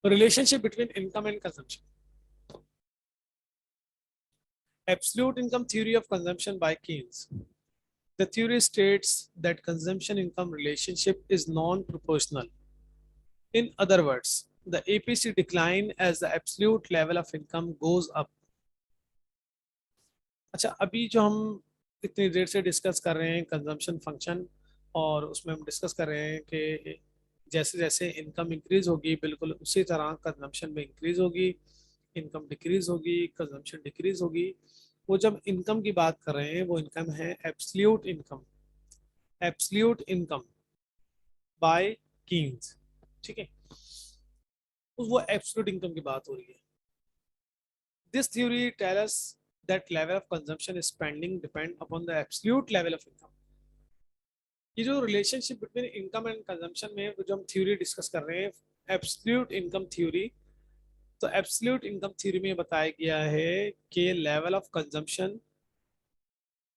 Relationship between income and consumption. Absolute income theory of consumption by Keynes. The theory states that consumption income relationship is non-proportional. In other words, the APC decline as the absolute level of income goes up. अच्छा, अभी जो हम इतनी देर से discuss कर रहे हैं consumption function, और उसमें हम डिस्कस कर रहे हैं कि जैसे जैसे इनकम इंक्रीज होगी बिल्कुल उसी तरह कंजम्पशन में इंक्रीज होगी, इनकम डिक्रीज होगी, कंजम्पशन डिक्रीज होगी। वो जब इनकम की बात कर रहे हैं वो इनकम है absolute income, absolute income by Keynes. ठीक है, तो वो एब्सल्यूट इनकम की बात हो रही है। This theory tell us that level of consumption spending depend upon the absolute level of income. ये जो relationship between income and consumption में जो हम थ्योरी डिस्कस कर रहे हैं, एब्सल्यूट इनकम थ्योरी, तो एब्सल्यूट इनकम थ्योरी में बताया गया है कि level of consumption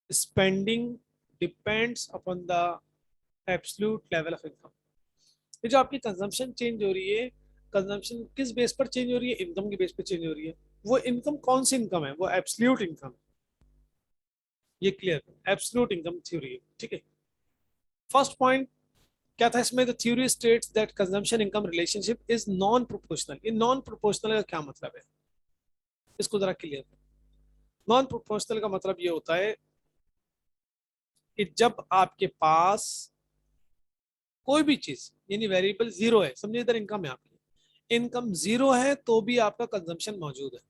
spending depends upon the absolute level of income. ये जो आपकी कंजम्पशन चेंज हो रही है, कंजम्पशन किस बेस पर चेंज हो रही है? इनकम के बेस पर चेंज हो रही है। वो इनकम कौन सी इनकम है? वो एब्सल्यूट इनकम। ये क्लियर, एब्सल्यूट इनकम थ्योरी है। ठीक है, फर्स्ट पॉइंट क्या था इसमें? The theory states that consumption income relationship is non proportional. ये नॉन प्रोपोर्शनल का क्या मतलब है, इसको जरा क्लियर। नॉन प्रोपोर्शनल का मतलब ये होता है कि जब आपके पास कोई भी चीज यानी वेरिएबल जीरो है, समझिए इधर इनकम है आपकी, इनकम जीरो है तो भी आपका कंजम्पशन मौजूद है।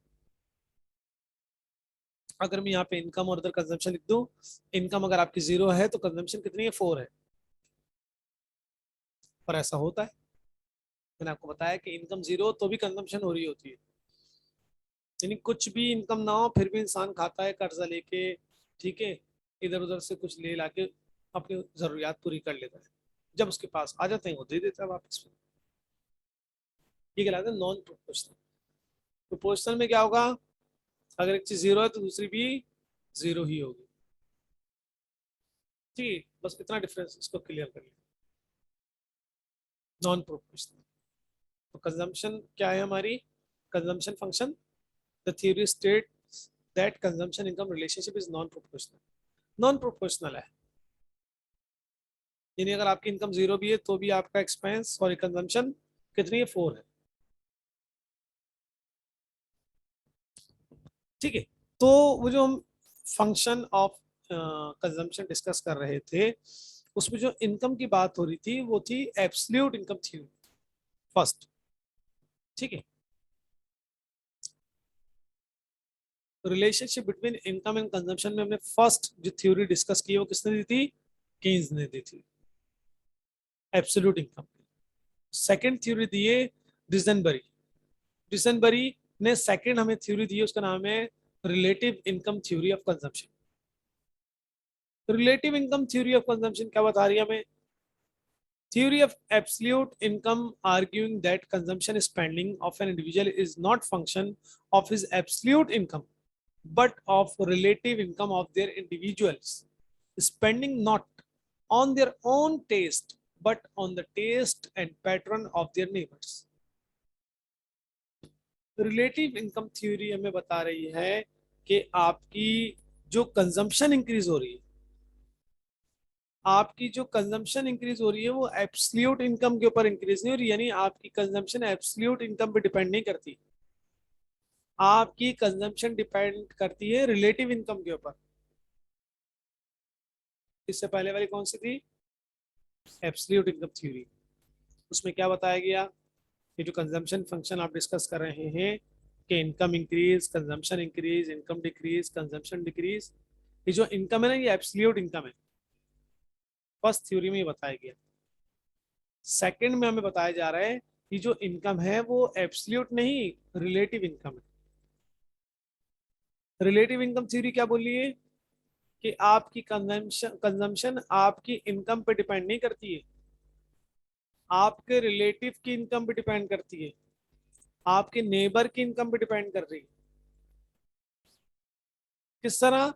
अगर मैं यहाँ पे इनकम और इधर कंजम्पशन लिख दूं, इनकम अगर आपकी जीरो है तो कंजम्पशन कितनी है? 4 है। पर ऐसा होता है, मैंने आपको बताया कि इनकम जीरो तो भी कंजम्पशन हो रही होती है। यानी कुछ भी इनकम ना हो फिर भी इंसान खाता है कर्जा लेके, ठीक है, इधर उधर से कुछ ले लाके अपनी जरूरियात पूरी कर लेता है। जब उसके पास आ जाते हैं वो दे देता है वापस। ये कहलाता है नॉन प्रोपोर्शनल। प्रोपोर्शनल में क्या होगा? अगर एक चीज जीरो है तो दूसरी भी जीरो ही होगी। ठीक है, बस इतना डिफरेंस इसको क्लियर कर लिया। नॉन प्रोपोर्शनल तो कंजम्पशन क्या है हमारी? Consumption function, the theory state that consumption income relationship is non proportional. Non proportional है, यानी अगर आपकी इनकम जीरो भी है तो भी आपका एक्सपेंस और कंजम्पशन कितनी है? 4 है। ठीक है, तो वो जो हम फंक्शन ऑफ कंजम्पशन डिस्कस कर रहे थे उसमें जो इनकम की बात हो रही थी वो थी एब्सल्यूट इनकम थ्योरी फर्स्ट। ठीक है, relationship between income and consumption में हमने फर्स्ट जो थ्योरी डिस्कस की वो किसने दी थी? केन्स ने दी थी, एब्सोल्यूट इनकम। सेकंड थ्योरी दी है डिजनबरी। डिजनबरी ने सेकंड हमें थ्योरी दी है, उसका नाम है relative income theory of consumption. Relative income theory of consumption क्या बता रही है हमें? Theory of absolute income arguing that consumption spending of an individual is not function of his absolute income but of relative income of their individuals spending not on their own taste but on the taste and pattern of their neighbors. Relative income theory हमें बता रही है कि आपकी जो consumption increase हो रही है, आपकी जो कंजम्पशन इंक्रीज हो रही है वो एब्सल्यूट इनकम के ऊपर इंक्रीज नहीं हो रही, यानी आपकी कंजम्पशन एब्सल्यूट इनकम पे डिपेंड नहीं करती, आपकी कंजम्पशन डिपेंड करती है रिलेटिव इनकम के ऊपर। इससे पहले वाली कौन सी थी? Absolute income theory. उसमें क्या बताया गया? ये जो कंजम्पशन फंक्शन आप डिस्कस कर रहे हैं कि income increase, consumption increase, income decrease, consumption decrease, ये जो इनकम है ना ये एब्सल्यूट इनकम है, फर्स्ट थ्योरी में ये बताया गया। सेकंड में हमें बताया जा रहा है कि जो इनकम है वो एब्सल्यूट नहीं, रिलेटिव इनकम है। रिलेटिव इनकम थ्योरी क्या बोल रही है कि आपकी कंजम्पशन कंजम्पशन आपकी इनकम पे डिपेंड नहीं करती है, आपके रिलेटिव की इनकम पे डिपेंड करती है, आपके नेबर की इनकम पे डिपेंड कर रही है। किस तरह?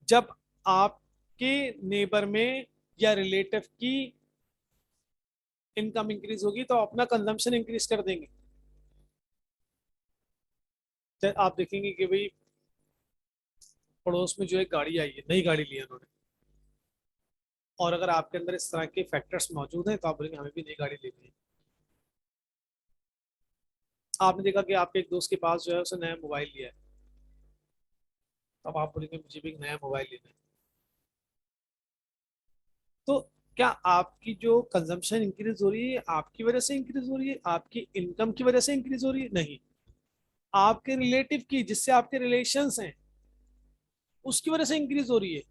जब आपके नेबर में या रिलेटिव की इनकम इंक्रीज होगी तो अपना कंजम्पशन इंक्रीज कर देंगे। तो आप देखेंगे कि भाई पड़ोस में जो एक गाड़ी आई है, नई गाड़ी ली है उन्होंने, और अगर आपके अंदर इस तरह के फैक्टर्स मौजूद हैं तो आप बोलेंगे हमें भी नई गाड़ी लेनी है। आपने देखा कि आपके एक दोस्त के पास जो है उसने नया मोबाइल लिया है, तब आप बोलेंगे मुझे भी एक नया मोबाइल लेना है। तो क्या आपकी जो कंजम्पशन इंक्रीज हो रही है आपकी वजह से इंक्रीज हो रही है, आपकी इनकम की वजह से इंक्रीज हो रही है? नहीं, आपके रिलेटिव की, जिससे आपके रिलेशंस हैं, उसकी वजह से इंक्रीज हो रही है।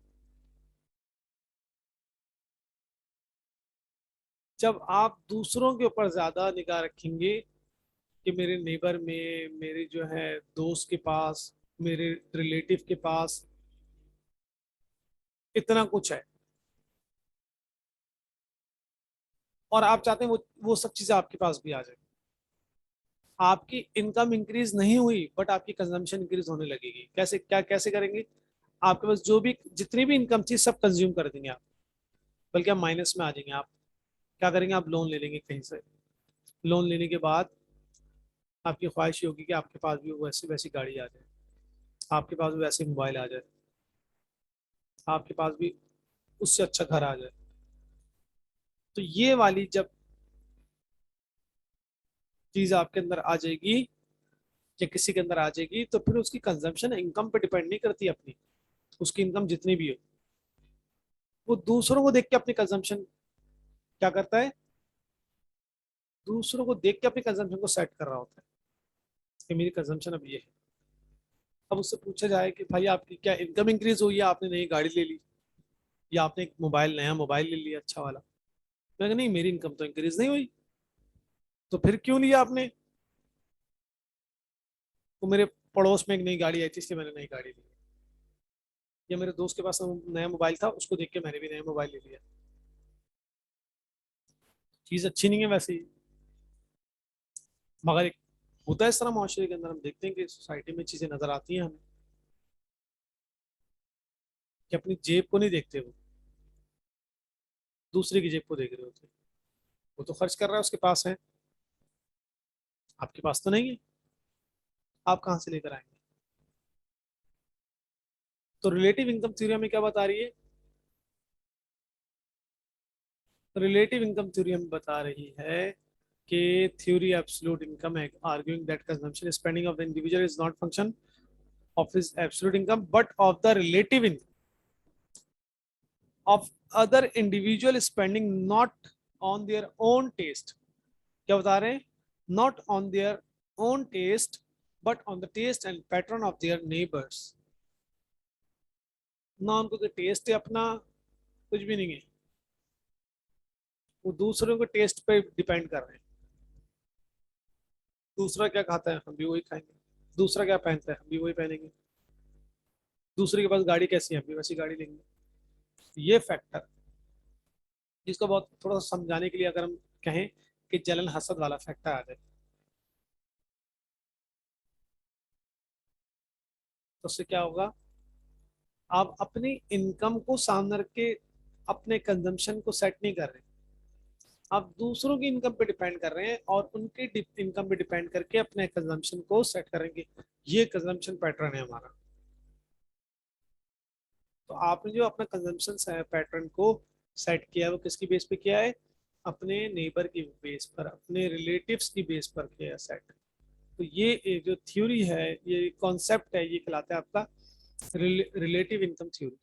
जब आप दूसरों के ऊपर ज्यादा निगाह रखेंगे कि मेरे नेबर में, मेरे जो है दोस्त के पास, मेरे रिलेटिव के पास इतना कुछ है, और आप चाहते हैं वो सब चीजें आपके पास भी आ जाए, आपकी इनकम इंक्रीज नहीं हुई बट आपकी कंजम्पशन इंक्रीज होने लगेगी। कैसे, क्या कैसे करेंगे? आपके पास जो भी जितनी भी इनकम थी सब कंज्यूम कर देंगे आप, बल्कि आप माइनस में आ जाएंगे। आप क्या करेंगे? आप लोन ले लेंगे कहीं से। लोन लेने के बाद आपकी ख्वाहिश ये होगी कि आपके पास भी वैसी वैसी गाड़ी आ जाए, आपके पास भी वैसे मोबाइल आ जाए, आपके पास भी उससे अच्छा घर आ जाए। तो ये वाली जब चीज आपके अंदर आ जाएगी या किसी के अंदर आ जाएगी, तो फिर उसकी कंजम्पशन इनकम पे डिपेंड नहीं करती अपनी, उसकी इनकम जितनी भी हो, वो दूसरों को देख के अपनी कंजम्पशन क्या करता है, दूसरों को देख के अपनी कंजम्पशन को सेट कर रहा होता है कि मेरी कंजम्पशन अब ये है। अब उससे पूछा जाए कि भाई आपकी क्या इनकम इंक्रीज हुई है, आपने नई गाड़ी ले ली, या आपने एक मोबाइल, नया मोबाइल ले लिया अच्छा वाला? मैं कहा, नहीं मेरी इनकम तो इंक्रीज नहीं हुई। तो फिर क्यों लिया आपने? तो मेरे पड़ोस में एक नई गाड़ी आई थी इसलिए मैंने नई गाड़ी ली, या मेरे दोस्त के पास नया मोबाइल था उसको देख के मैंने भी नया मोबाइल ले लिया। चीज अच्छी नहीं है वैसे ही, मगर एक होता है इस तरह माशरे के अंदर, हम देखते हैं कि सोसाइटी में चीजें नजर आती हैं हमें कि अपनी जेब को नहीं देखते, वो दूसरे की जेब को देख रहे होते हैं। वो तो खर्च कर रहा है, उसके पास है, आपके पास तो नहीं है, आप कहाँ से लेकर आएंगे? तो रिलेटिव इनकम थ्योरी हमें क्या बता रही है? रिलेटिव इनकम थ्योरी हमें बता रही है कि थ्योरी एब्सोल्यूट इनकम है arguing that consumption spending of the individual is not function of his absolute income but of the relative income of other individual spending not on their own taste। क्या बता रहे हैं? Not on their own taste but on the taste and pattern of their neighbors। ना उनको तो test है अपना, कुछ भी नहीं है, वो दूसरों के टेस्ट पे डिपेंड कर रहे हैं। दूसरा क्या खाता है हम भी वही खाएंगे, दूसरा क्या पहनता है हम भी वही पहनेंगे, दूसरे के पास गाड़ी कैसी है हम भी वैसी गाड़ी लेंगे। ये फैक्टर, जिसको बहुत थोड़ा सा समझाने के लिए अगर हम कहें कि जलन हसद वाला फैक्टर आ जाए, तो उससे क्या होगा? आप अपनी इनकम को सामने रख के अपने कंजम्पशन को सेट नहीं कर रहे, आप दूसरों की इनकम पे डिपेंड कर रहे हैं और उनके इनकम पे डिपेंड करके अपने कंजम्पशन को सेट करेंगे। ये कंजम्पशन पैटर्न है हमारा। तो आपने जो अपना कंजम्पशन पैटर्न को सेट किया है वो किसकी बेस पे किया है? अपने नेबर की बेस पर, अपने रिलेटिव्स की बेस पर किया सेट। तो ये जो थ्योरी है, ये कॉन्सेप्ट है, ये कहलाता है आपका रिलेटिव इनकम थ्योरी।